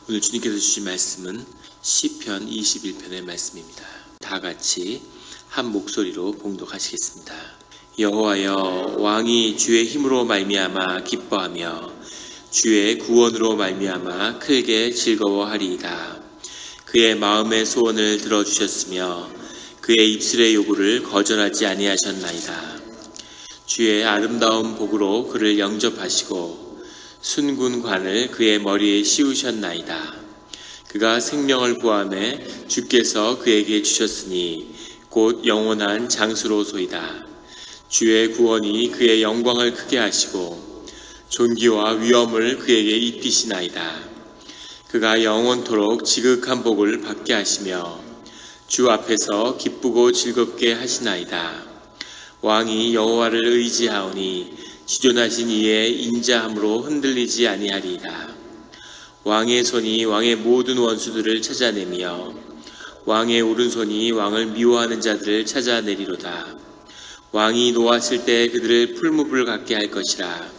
오늘 주님께서 주신 말씀은 시편 21편의 말씀입니다. 다 같이 한 목소리로 봉독하시겠습니다. 여호와여, 왕이 주의 힘으로 말미암아 기뻐하며 주의 구원으로 말미암아 크게 즐거워하리이다. 그의 마음의 소원을 들어주셨으며 그의 입술의 요구를 거절하지 아니하셨나이다. 주의 아름다운 복으로 그를 영접하시고 순군관을 그의 머리에 씌우셨나이다. 그가 생명을 구하매 주께서 그에게 주셨으니 곧 영원한 장수로소이다. 주의 구원이 그의 영광을 크게 하시고 존귀와 위엄을 그에게 입히시나이다. 그가 영원토록 지극한 복을 받게 하시며 주 앞에서 기쁘고 즐겁게 하시나이다. 왕이 여호와를 의지하오니 지존하신 이의 인자함으로 흔들리지 아니하리이다. 왕의 손이 왕의 모든 원수들을 찾아내며 왕의 오른손이 왕을 미워하는 자들을 찾아내리로다. 왕이 노하실 때 그들을 풀무불 같게 할 것이라.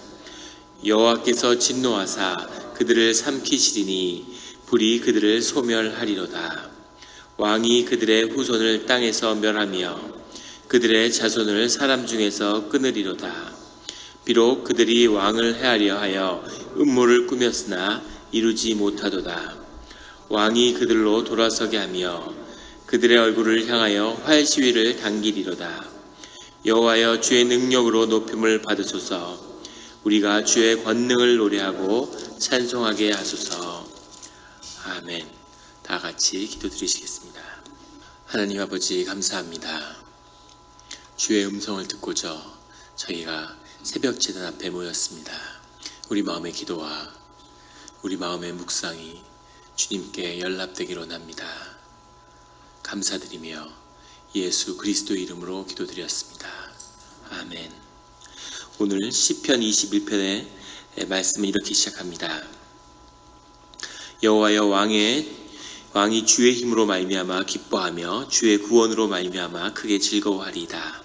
여호와께서 진노하사 그들을 삼키시리니 불이 그들을 소멸하리로다. 왕이 그들의 후손을 땅에서 멸하며 그들의 자손을 사람 중에서 끊으리로다. 비록 그들이 왕을 해하려 하여 음모를 꾸몄으나 이루지 못하도다. 왕이 그들로 돌아서게 하며 그들의 얼굴을 향하여 활시위를 당기리로다. 여호와여, 주의 능력으로 높임을 받으소서. 우리가 주의 권능을 노래하고 찬송하게 하소서. 아멘. 다 같이 기도드리시겠습니다. 하나님 아버지, 감사합니다. 주의 음성을 듣고자 저희가 새벽 제단 앞에 모였습니다. 우리 마음의 기도와 우리 마음의 묵상이 주님께 연락되기로 합니다. 감사드리며 예수 그리스도의 이름으로 기도드렸습니다. 아멘. 오늘 시편 21편의 말씀은 이렇게 시작합니다. 여호와여, 왕이 주의 힘으로 말미암아 기뻐하며 주의 구원으로 말미암아 크게 즐거워하리이다.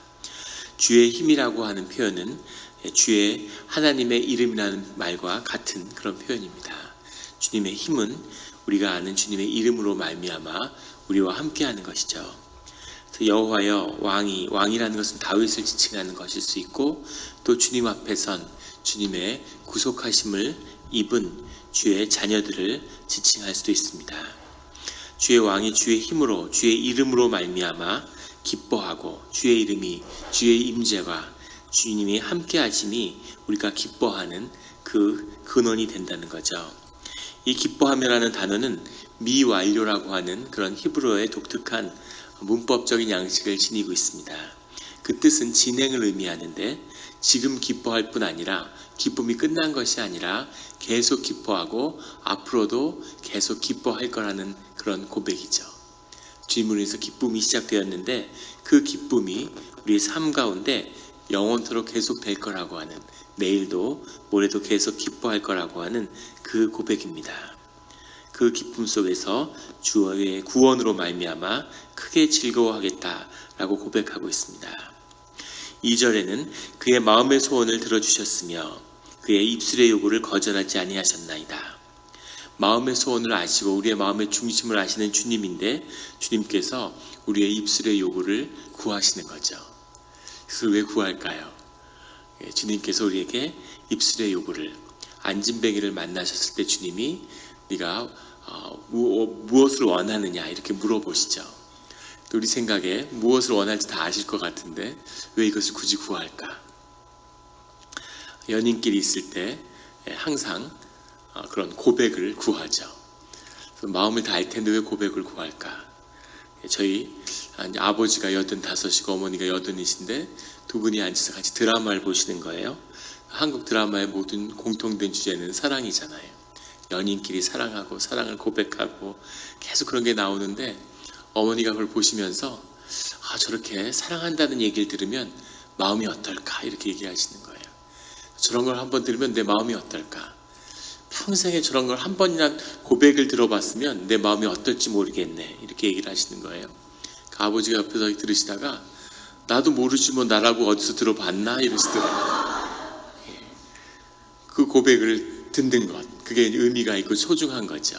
주의 힘이라고 하는 표현은 주의 하나님의 이름이라는 말과 같은 그런 표현입니다. 주님의 힘은 우리가 아는 주님의 이름으로 말미암아 우리와 함께하는 것이죠. 여호와여, 왕이라는 것은 다윗을 지칭하는 것일 수 있고, 또 주님 앞에선 주님의 구속하심을 입은 주의 자녀들을 지칭할 수도 있습니다. 주의 왕이 주의 힘으로 주의 이름으로 말미암아 기뻐하고 주의 이름이 주의 임재와 주님이 함께 하시니 우리가 기뻐하는 그 근원이 된다는 거죠. 이 기뻐하며라는 단어는 미완료라고 하는 그런 히브리어의 독특한 문법적인 양식을 지니고 있습니다. 그 뜻은 진행을 의미하는데, 지금 기뻐할 뿐 아니라 기쁨이 끝난 것이 아니라 계속 기뻐하고 앞으로도 계속 기뻐할 거라는 그런 고백이죠. 주님으로 인해서 기쁨이 시작되었는데 그 기쁨이 우리의 삶 가운데 영원토록 계속될 거라고 하는, 내일도 모레도 계속 기뻐할 거라고 하는 그 고백입니다. 그 기쁨 속에서 주의 구원으로 말미암아 크게 즐거워하겠다라고 고백하고 있습니다. 2절에는 그의 마음의 소원을 들어주셨으며 그의 입술의 요구를 거절하지 아니하셨나이다. 마음의 소원을 아시고 우리의 마음의 중심을 아시는 주님인데, 주님께서 우리의 입술의 요구를 구하시는 거죠. 그래서 왜 구할까요? 주님께서 우리에게 입술의 요구를, 안진뱅이를 만나셨을 때 주님이 네가 무엇을 원하느냐 이렇게 물어보시죠. 또 우리 생각에 무엇을 원할지 다 아실 것 같은데 왜 이것을 굳이 구할까? 연인끼리 있을 때 항상 그런 고백을 구하죠. 마음을 다할 텐데 왜 고백을 구할까? 저희 아버지가 85이고 어머니가 80이신데 두 분이 앉아서 같이 드라마를 보시는 거예요. 한국 드라마의 모든 공통된 주제는 사랑이잖아요. 연인끼리 사랑하고 사랑을 고백하고 계속 그런 게 나오는데, 어머니가 그걸 보시면서 저렇게 사랑한다는 얘기를 들으면 마음이 어떨까 이렇게 얘기하시는 거예요. 저런 걸 한번 들으면 내 마음이 어떨까? 평생에 저런 걸 한 번이나 고백을 들어봤으면 내 마음이 어떨지 모르겠네 이렇게 얘기를 하시는 거예요. 그 아버지가 옆에서 들으시다가 나도 모르지 뭐 나라고 어디서 들어봤나 이러시더라고요. 그 고백을 듣는 것, 그게 의미가 있고 소중한 거죠.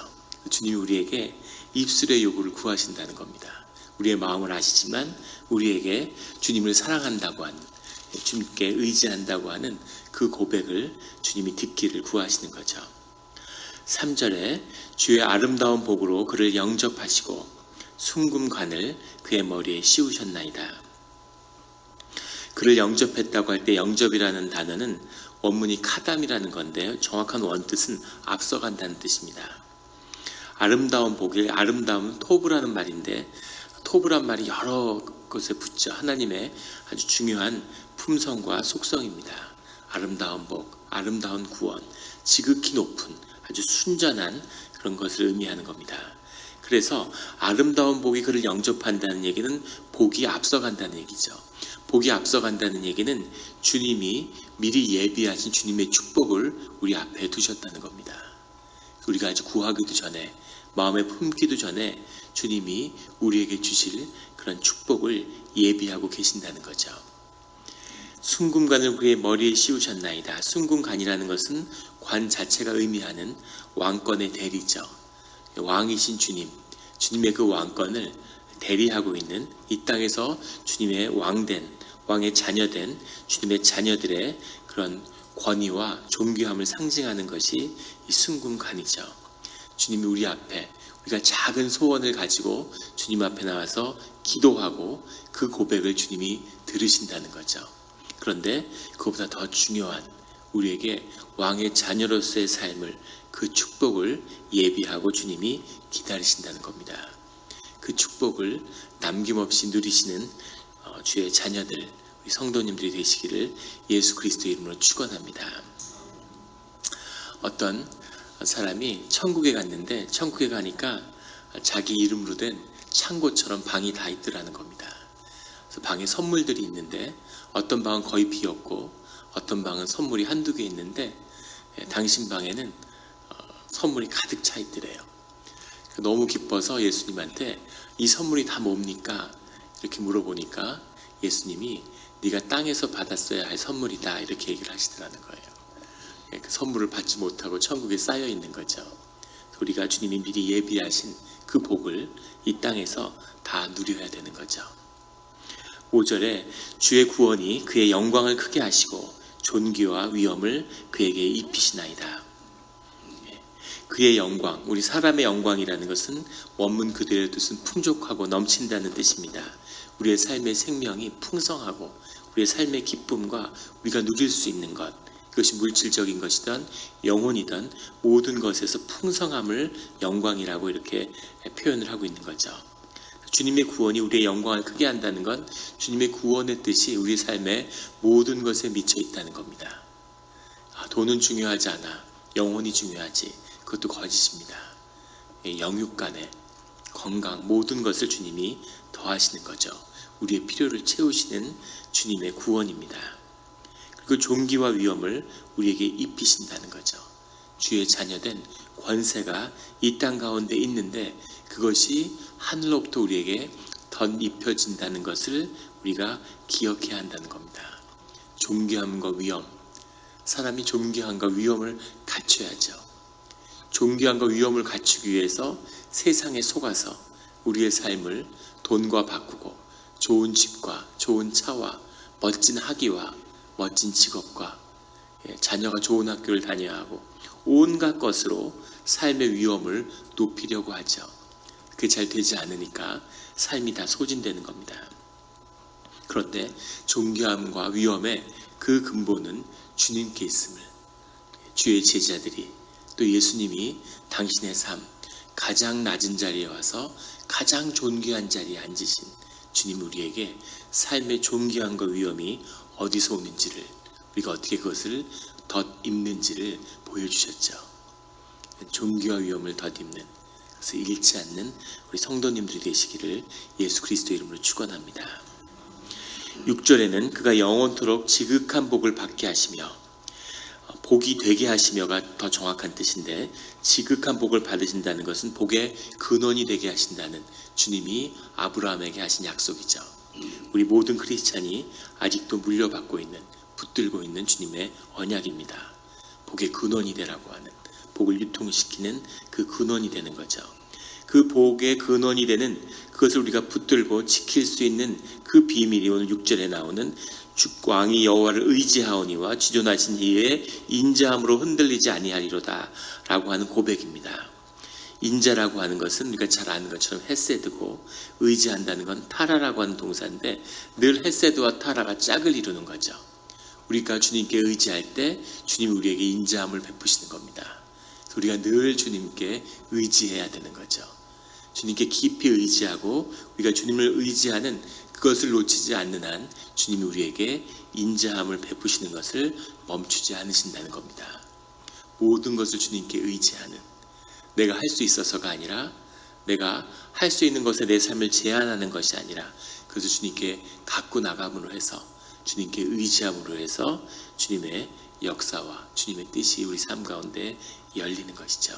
주님이 우리에게 입술의 요구를 구하신다는 겁니다. 우리의 마음을 아시지만 우리에게 주님을 사랑한다고 하는, 주님께 의지한다고 하는 그 고백을 주님이 듣기를 구하시는 거죠. 3절에 주의 아름다운 복으로 그를 영접하시고 순금관을 그의 머리에 씌우셨나이다. 그를 영접했다고 할 때 영접이라는 단어는 원문이 카담이라는 건데요. 정확한 원뜻은 앞서간다는 뜻입니다. 아름다운 복의 아름다움은 토브라는 말인데, 토브란 말이 여러 것에 붙죠. 하나님의 아주 중요한 품성과 속성입니다. 아름다운 복, 아름다운 구원, 지극히 높은 아주 순전한 그런 것을 의미하는 겁니다. 그래서 아름다운 복이 그를 영접한다는 얘기는 복이 앞서간다는 얘기죠. 복이 앞서간다는 얘기는 주님이 미리 예비하신 주님의 축복을 우리 앞에 두셨다는 겁니다. 우리가 아주 구하기도 전에, 마음에 품기도 전에 주님이 우리에게 주실 그런 축복을 예비하고 계신다는 거죠. 순금관을 그의 머리에 씌우셨나이다. 순금관이라는 것은 관 자체가 의미하는 왕권의 대리죠. 왕이신 주님, 주님의 그 왕권을 대리하고 있는, 이 땅에서 주님의 왕의 자녀된 주님의 자녀들의 그런 권위와 존귀함을 상징하는 것이 이 순금관이죠. 주님이 우리 앞에, 우리가 작은 소원을 가지고 주님 앞에 나와서 기도하고 그 고백을 주님이 들으신다는 거죠. 그런데 그것보다 더 중요한 우리에게 왕의 자녀로서의 삶을, 그 축복을 예비하고 주님이 기다리신다는 겁니다. 그 축복을 남김없이 누리시는 주의 자녀들, 우리 성도님들이 되시기를 예수 그리스도의 이름으로 축원합니다. 어떤 사람이 천국에 갔는데, 천국에 가니까 자기 이름으로 된 창고처럼 방이 다 있더라는 겁니다. 그래서 방에 선물들이 있는데 어떤 방은 거의 비었고 어떤 방은 선물이 한두 개 있는데, 당신 방에는 선물이 가득 차 있더래요. 너무 기뻐서 예수님한테 이 선물이 다 뭡니까? 이렇게 물어보니까 예수님이 네가 땅에서 받았어야 할 선물이다, 이렇게 얘기를 하시더라는 거예요. 그 선물을 받지 못하고 천국에 쌓여 있는 거죠. 우리가 주님이 미리 예비하신 그 복을 이 땅에서 다 누려야 되는 거죠. 5절에 주의 구원이 그의 영광을 크게 하시고 존귀와 위엄을 그에게 입히시나이다. 그의 영광, 우리 사람의 영광이라는 것은 원문 그대로의 뜻은 풍족하고 넘친다는 뜻입니다. 우리의 삶의 생명이 풍성하고 우리의 삶의 기쁨과 우리가 누릴 수 있는 것, 그것이 물질적인 것이든 영혼이든 모든 것에서 풍성함을 영광이라고 이렇게 표현을 하고 있는 거죠. 주님의 구원이 우리의 영광을 크게 한다는 건 주님의 구원의 뜻이 우리 삶의 모든 것에 미쳐 있다는 겁니다. 돈은 중요하지 않아, 영혼이 중요하지. 그것도 거짓입니다. 영육간에 건강, 모든 것을 주님이 더하시는 거죠. 우리의 필요를 채우시는 주님의 구원입니다. 그리고 존귀와 위엄을 우리에게 입히신다는 거죠. 주의 자녀된 권세가 이 땅 가운데 있는데 그것이 하늘로부터 우리에게 덧입혀진다는 것을 우리가 기억해야 한다는 겁니다. 존귀함과 위엄, 사람이 존귀함과 위엄을 갖춰야죠. 존귀함과 위엄을 갖추기 위해서 세상에 속아서 우리의 삶을 돈과 바꾸고 좋은 집과 좋은 차와 멋진 학위와 멋진 직업과 자녀가 좋은 학교를 다녀야 하고 온갖 것으로 삶의 위엄을 높이려고 하죠. 그게 잘 되지 않으니까 삶이 다 소진되는 겁니다. 그런데 존귀함과 위엄의 그 근본은 주님께 있음을, 주의 제자들이 또 예수님이 당신의 삶, 가장 낮은 자리에 와서 가장 존귀한 자리에 앉으신 주님, 우리에게 삶의 존귀함과 위엄이 어디서 오는지를, 우리가 어떻게 그것을 덧입는지를 보여주셨죠. 존귀와 위엄을 덧입는, 그래서 잃지 않는 우리 성도님들이 되시기를 예수 그리스도 이름으로 축원합니다. 6절에는 그가 영원토록 지극한 복을 받게 하시며, 복이 되게 하시며가 더 정확한 뜻인데, 지극한 복을 받으신다는 것은 복의 근원이 되게 하신다는 주님이 아브라함에게 하신 약속이죠. 우리 모든 크리스찬이 아직도 물려받고 있는, 붙들고 있는 주님의 언약입니다. 복의 근원이 되라고 하는, 복을 유통시키는 그 근원이 되는 거죠. 그 복의 근원이 되는 그것을 우리가 붙들고 지킬 수 있는 그 비밀이 오늘 6절에 나오는 왕이 여호와를 의지하오니와 지존하신 이의 인자함으로 흔들리지 아니하리로다 라고 하는 고백입니다. 인자라고 하는 것은 우리가 잘 아는 것처럼 헤세드고, 의지한다는 건 타라라고 하는 동사인데 늘 헤세드와 타라가 짝을 이루는 거죠. 우리가 주님께 의지할 때 주님이 우리에게 인자함을 베푸시는 겁니다. 우리가 늘 주님께 의지해야 되는 거죠. 주님께 깊이 의지하고 우리가 주님을 의지하는 그것을 놓치지 않는 한 주님이 우리에게 인자함을 베푸시는 것을 멈추지 않으신다는 겁니다. 모든 것을 주님께 의지하는, 내가 할 수 있어서가 아니라, 내가 할 수 있는 것에 내 삶을 제한하는 것이 아니라, 그것을 주님께 갖고 나감으로 해서, 주님께 의지함으로 해서 주님의 역사와 주님의 뜻이 우리 삶 가운데 열리는 것이죠.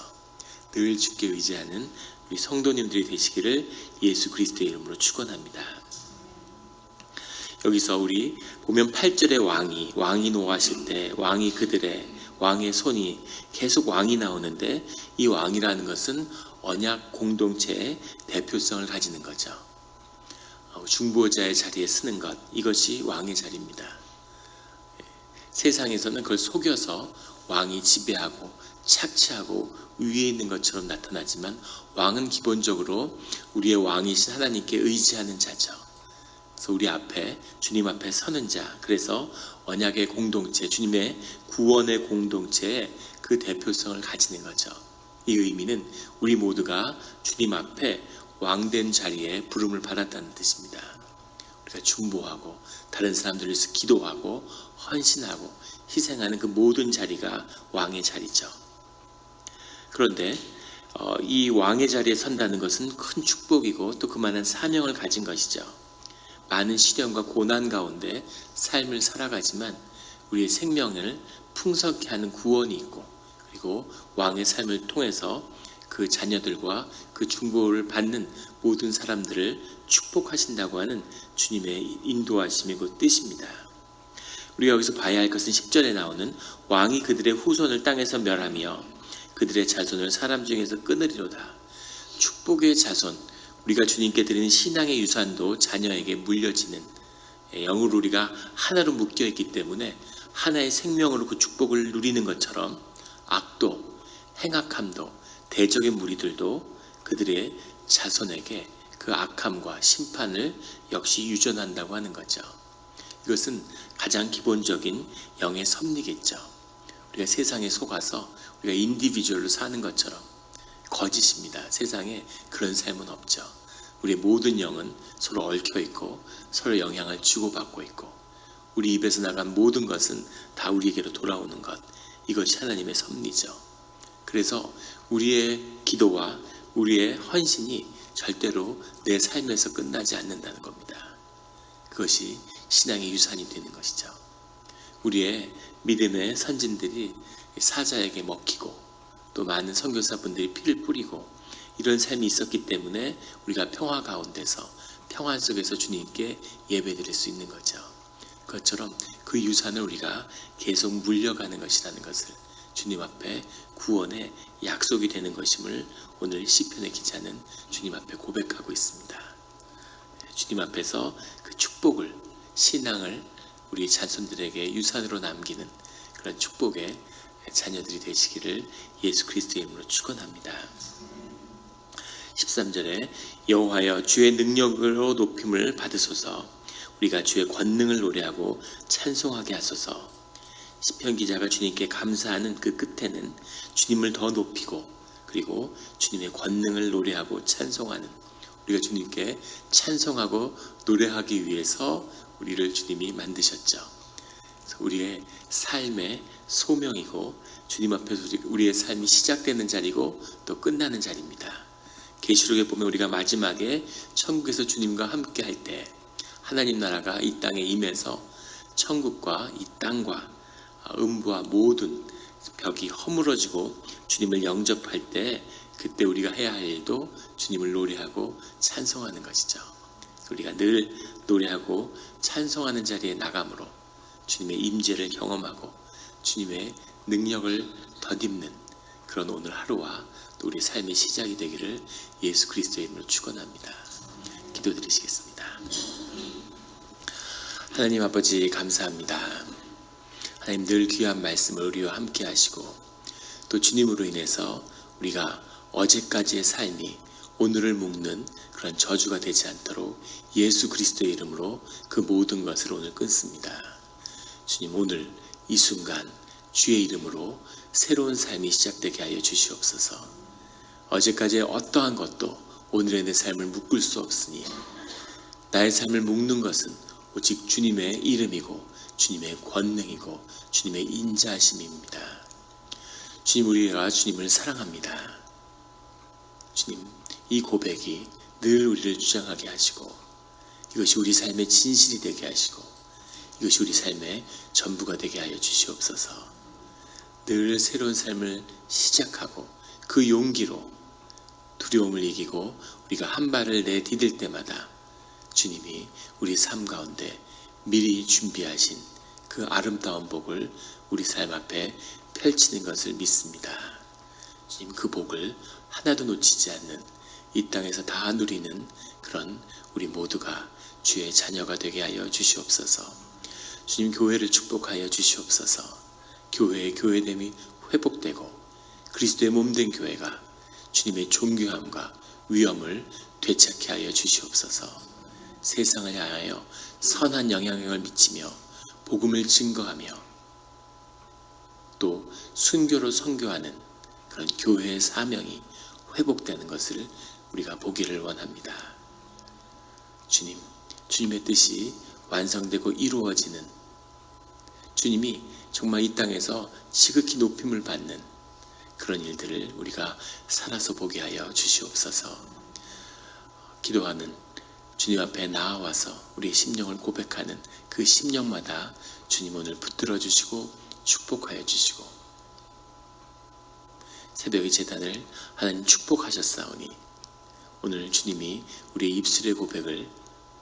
늘 주께 의지하는 우리 성도님들이 되시기를 예수 그리스도의 이름으로 축원합니다. 여기서 우리 보면 8절에 왕이 노하실 때 왕의 손이 계속 왕이 나오는데, 이 왕이라는 것은 언약 공동체의 대표성을 가지는 거죠. 중보자의 자리에 서는 것, 이것이 왕의 자리입니다. 세상에서는 그걸 속여서 왕이 지배하고 착취하고 위에 있는 것처럼 나타나지만, 왕은 기본적으로 우리의 왕이신 하나님께 의지하는 자죠. 그래서 우리 앞에, 주님 앞에 서는 자, 그래서 언약의 공동체, 주님의 구원의 공동체의 그 대표성을 가지는 거죠. 이 의미는 우리 모두가 주님 앞에 왕된 자리에 부름을 받았다는 뜻입니다. 우리가 중보하고 다른 사람들을 위해서 기도하고 헌신하고 희생하는 그 모든 자리가 왕의 자리죠. 그런데 이 왕의 자리에 선다는 것은 큰 축복이고 또 그만한 사명을 가진 것이죠. 많은 시련과 고난 가운데 삶을 살아가지만 우리의 생명을 풍성케 하는 구원이 있고, 그리고 왕의 삶을 통해서 그 자녀들과 그 중보를 받는 모든 사람들을 축복하신다고 하는 주님의 인도하심이고 뜻입니다. 우리가 여기서 봐야 할 것은 10절에 나오는 왕이 그들의 후손을 땅에서 멸하며 그들의 자손을 사람 중에서 끊으리로다. 축복의 자손, 우리가 주님께 드리는 신앙의 유산도 자녀에게 물려지는, 영으로 우리가 하나로 묶여있기 때문에 하나의 생명으로 그 축복을 누리는 것처럼 악도, 행악함도, 대적의 무리들도 그들의 자손에게 그 악함과 심판을 역시 유전한다고 하는 거죠. 이것은 가장 기본적인 영의 섭리겠죠. 우리가 세상에 속아서 우리가 인디비주얼로 사는 것처럼 거짓입니다. 세상에 그런 삶은 없죠. 우리의 모든 영은 서로 얽혀있고 서로 영향을 주고받고 있고, 우리 입에서 나간 모든 것은 다 우리에게로 돌아오는 것, 이것이 하나님의 섭리죠. 그래서 우리의 기도와 우리의 헌신이 절대로 내 삶에서 끝나지 않는다는 겁니다. 그것이 신앙의 유산이 되는 것이죠. 우리의 믿음의 선진들이 사자에게 먹히고 또 많은 선교사분들이 피를 뿌리고 이런 삶이 있었기 때문에 우리가 평화 가운데서, 평화 속에서 주님께 예배드릴 수 있는 거죠. 그것처럼 그 유산을 우리가 계속 물려가는 것이라는 것을 주님 앞에 구원의 약속이 되는 것임을 오늘 시편의 기자는 주님 앞에 고백하고 있습니다. 주님 앞에서 그 축복을, 신앙을 우리 자손들에게 유산으로 남기는 그런 축복의 자녀들이 되시기를 예수 그리스도의 이름으로 축원합니다. 13절에 여호와여 주의 능력으로 높임을 받으소서, 우리가 주의 권능을 노래하고 찬송하게 하소서. 시편 기자가 주님께 감사하는 그 끝에는 주님을 더 높이고 그리고 주님의 권능을 노래하고 찬송하는, 우리가 주님께 찬송하고 노래하기 위해서 우리를 주님이 만드셨죠. 그래서 우리의 삶의 소명이고 주님 앞에서 우리의 삶이 시작되는 자리고 또 끝나는 자리입니다. 계시록에 보면 우리가 마지막에 천국에서 주님과 함께 할 때 하나님 나라가 이 땅에 임해서 천국과 이 땅과 음부와 모든 벽이 허물어지고 주님을 영접할 때, 그때 우리가 해야 할 일도 주님을 노래하고 찬송하는 것이죠. 우리가 늘 노래하고 찬송하는 자리에 나감으로 주님의 임재를 경험하고 주님의 능력을 덧입는 그런 오늘 하루와 또 우리 삶의 시작이 되기를 예수 그리스도의 이름으로 축원합니다. 기도드리시겠습니다. 하나님 아버지 감사합니다. 하나님 늘 귀한 말씀을 우리와 함께 하시고 또 주님으로 인해서 우리가 어제까지의 삶이 오늘을 묶는 그런 저주가 되지 않도록 예수 그리스도의 이름으로 그 모든 것을 오늘 끊습니다. 주님 오늘 이 순간 주의 이름으로 새로운 삶이 시작되게 하여 주시옵소서. 어제까지의 어떠한 것도 오늘의 내 삶을 묶을 수 없으니 나의 삶을 묶는 것은 오직 주님의 이름이고 주님의 권능이고 주님의 인자하심입니다. 주님 우리가 주님을 사랑합니다. 주님 이 고백이 늘 우리를 주장하게 하시고 이것이 우리 삶의 진실이 되게 하시고 이것이 우리 삶의 전부가 되게 하여 주시옵소서. 늘 새로운 삶을 시작하고 그 용기로 두려움을 이기고 우리가 한 발을 내디딜 때마다 주님이 우리 삶 가운데 미리 준비하신 그 아름다운 복을 우리 삶 앞에 펼치는 것을 믿습니다. 주님 그 복을 하나도 놓치지 않는 이 땅에서 다 누리는 그런 우리 모두가 주의 자녀가 되게 하여 주시옵소서. 주님 교회를 축복하여 주시옵소서. 교회의 교회됨이 회복되고 그리스도의 몸된 교회가 주님의 존귀함과 위엄을 되찾게 하여 주시옵소서. 세상을 향하여 선한 영향력을 미치며 복음을 증거하며 또 순교로 선교하는 그런 교회의 사명이 회복되는 것을 우리가 보기를 원합니다. 주님, 주님의 뜻이 완성되고 이루어지는 주님이 정말 이 땅에서 지극히 높임을 받는 그런 일들을 우리가 살아서 보게 하여 주시옵소서. 기도하는 주님 앞에 나아와서 우리의 심령을 고백하는 그 심령마다 주님 오늘 붙들어 주시고 축복하여 주시고 새벽의 제단을 하나님 축복하셨사오니 오늘 주님이 우리의 입술의 고백을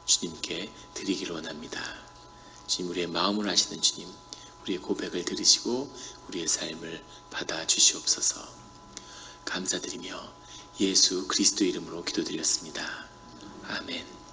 주님께 드리기를 원합니다. 주님 우리의 마음을 아시는 주님 우리의 고백을 들으시고 우리의 삶을 받아 주시옵소서. 감사드리며 예수 그리스도 이름으로 기도드렸습니다. 아멘.